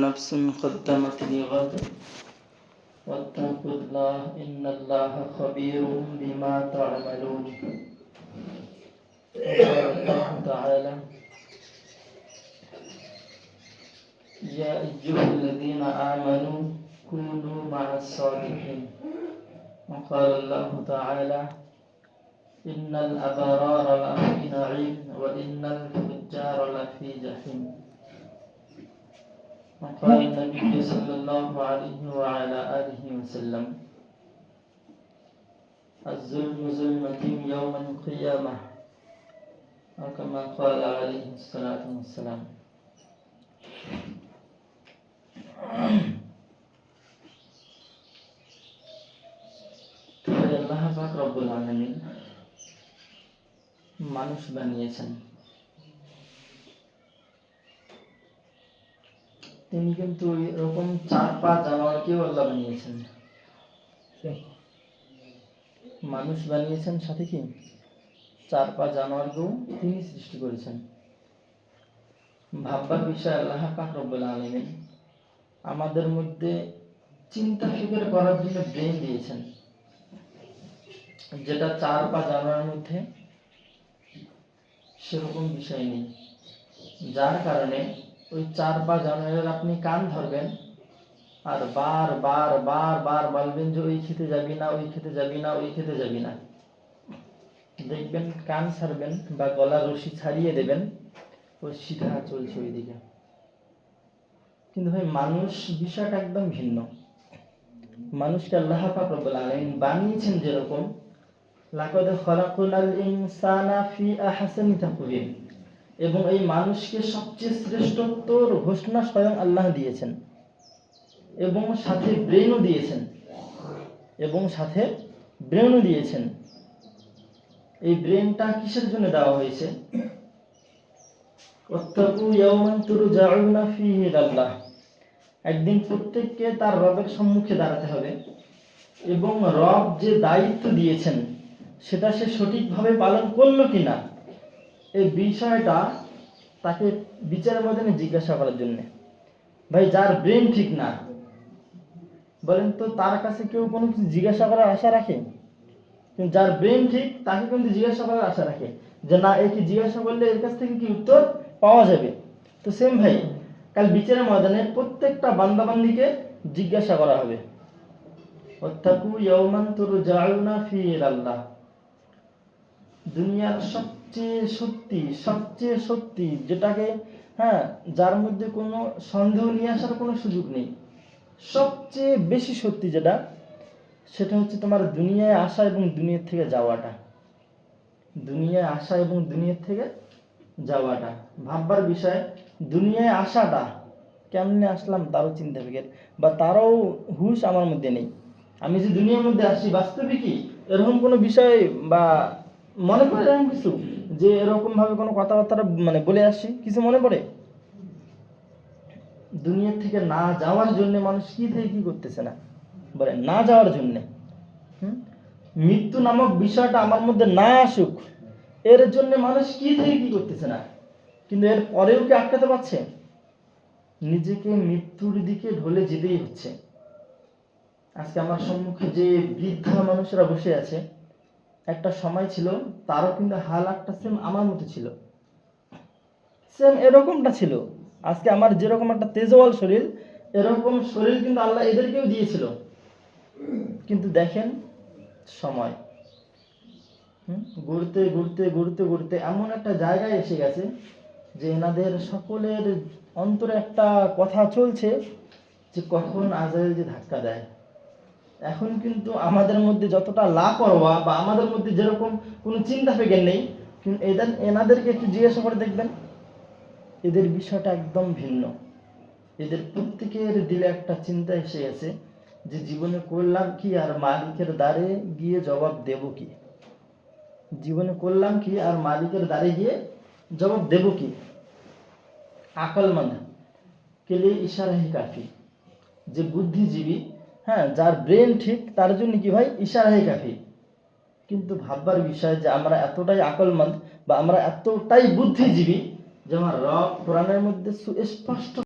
نفس قدمت لغد واتقوا الله إن الله خبير بما تعملون. وقال الله تعالى: يا أيها الذين آمنوا كونوا مع الصالحين. وقال الله تعالى: إن الأبرار لفي نعيم وإن الفجار لفي جحيم. وقال النبي صلى الله عليه وعلى آله وسلم: الظلم ظلمة يوم القيامة. وكما قال عليه الصلاة والسلام. আল্লাহ পাক রব্বুল আলামিন মানুষ বানিয়েছেন। তিনি কিন্তু এরকম 4 পা জানোয়ারকেও আল্লাহ বানিয়েছেন। মানুষ বানিয়েছেন, সাথে কি 4 পা জানোয়ারকেও তিনি সৃষ্টি করেছেন। ভাববার বিষয়, আল্লাহ পাক রব্বুল আলামিন আমাদের মধ্যে চিন্তা ফিকির করার জন্য ব্রেন দিয়েছেন, যেটা 4 পা জানোয়ারের মধ্যে সেরকম বিষয় নেই। যার কারণে ওই 4 পা জানোয়ারের আপনি কান ধরবেন আর বার বার বার বার বলবেন যে ওই খেতে যাবি না, ওই খেতে যাবি না, ওই খেতে যাবি না। দেখবেন কান ছাড়বেন বা গলার রশি ছাড়িয়ে দেবেন, ও সিধা চলছে ওইদিকে। কিন্তু ভাই, মানুষ বিষয়টা একদম ভিন্ন। মানুষকে আল্লাহ পাক রব্বুল আলামিন বানিয়েছেন যেরকম, লাকাদ খালাকনাল ইনসানা ফি আহসানি তাকওয়িম, এবং এই মানুষকে সবচেয়ে শ্রেষ্ঠত্বর ঘোষণা স্বয়ং আল্লাহ দিয়েছেন, এবং সাথে ব্রেনও দিয়েছেন। এই ব্রেনটা কিসের জন্য দেওয়া হয়েছে? ওয়াত্তাকু ইয়াওমান তুরজাউনা ফীহি ইলাল্লাহ, একদিন প্রত্যেককে তার রবের সম্মুখে দাঁড়াতে হবে, এবং রব যে দায়িত্ব দিয়েছেন সেটা সে সঠিকভাবে পালন করলো কিনা, এই বিষয়টা তাকে বিচারের ময়দানে জিজ্ঞাসা করার জন্য। ভাই, যার ব্রেন ঠিক না, বলেন তো তার কাছে কেউ কোনো কিছু জিজ্ঞাসা করার আশা রাখে? কিন্তু যার ব্রেন ঠিক, তাকে কিন্তু জিজ্ঞাসা করার আশা রাখে যে না, একে জিজ্ঞাসা করলে এর কাছ থেকে কি উত্তর পাওয়া যাবে। তো সেম ভাই, কাল বিচারের ময়দানে প্রত্যেকটা বান্দাবান্দিকে জিজ্ঞাসা করা হবে। ওয়াত্তাকু ইয়াওমান তুরজাউনা ফীহি ইলাল্লাহ। দুনিয়ার সবচেয়ে সত্যি যেটাকে, যার মধ্যে কোনো সন্দেহ নিয়ে আসার কোনো সুযোগ নেই, সবচেয়ে বেশি সত্যি যেটা, সেটা হচ্ছে তোমার দুনিয়ায় আসা এবং দুনিয়ার থেকে যাওয়াটা। ভাববার বিষয়, দুনিয়ায় আসাটা কেমনে আসলাম তারও চিন্তা ফিকির বা তারও হুঁশ আমার মধ্যে নেই। আমি যে দুনিয়ার মধ্যে আসি, বাস্তবে কি এরকম কোনো বিষয় বা মনে পড়ে এরকম কিছু, যে এরকম ভাবে কোনো কথাবার্তা বলে আসি, কিছু মনে পড়ে? দুনিয়া থেকে না যাওয়ার জন্য মানুষ কি থেকে কি করতেছে না, বলে না যাওয়ার জন্য। মৃত্যু নামক বিষয়টা আমার মধ্যে না আসুক, এর জন্য মানুষ কি থেকে কি করতেছে না। কিন্তু এর পরেও কি আটকাতে পারছে? নিজেকে মৃত্যুর দিকে ঢলে যেতেই হচ্ছে। আজকে আমার সম্মুখে যে বৃদ্ধা মানুষেরা বসে আছে, একটা সময় ছিল তারও কিন্তু হালাতটা সেম আমার মতো ছিল, সেম এরকমটা ছিল। আজকে আমার যেরকম একটা তেজওয়াল শরীর, এরকম শরীর কিন্তু আল্লাহ এদেরকেও দিয়েছিল। কিন্তু দেখেন, সময় ঘুরতে ঘুরতে ঘুরতে ঘুরতে এমন একটা জায়গায় এসে গেছে যে এনাদের সকলের অন্তরে একটা কথা চলছে যে কখন আজরাইল যে ধাক্কা দেয়। এখন কিন্তু আমাদের মধ্যে যতটা লাপরোয়া বা আমাদের মধ্যে যেরকম কোনো চিন্তা ফিকির নেই, কিন্তু এনাদেরকে একটু জিজ্ঞাসা করে দেখবেন, এদের বিষয়টা একদম ভিন্ন। এদের প্রত্যেকের দিলে একটা চিন্তা এসে গেছে যে জীবনে করলাম কি আর মালিকের দ্বারে গিয়ে জবাব দেব কি। জীবনে করলাম কি আর মালিকের দ্বারে গিয়ে জবাব দেব কি। আকলমন্দ কে লিয়ে ইশারা হি কাফি। যে বুদ্ধিজীবী, যার ব্রেন ঠিক, তার জন্য কি ভাই, ইশারা হি কাফি। কিন্তু ভাববার বিষয় যে আমরা এতটাই আকলমন্দ বা আমরা এতটাই বুদ্ধিজীবী যে আমার রব কোরআনের মধ্যে সুস্পষ্ট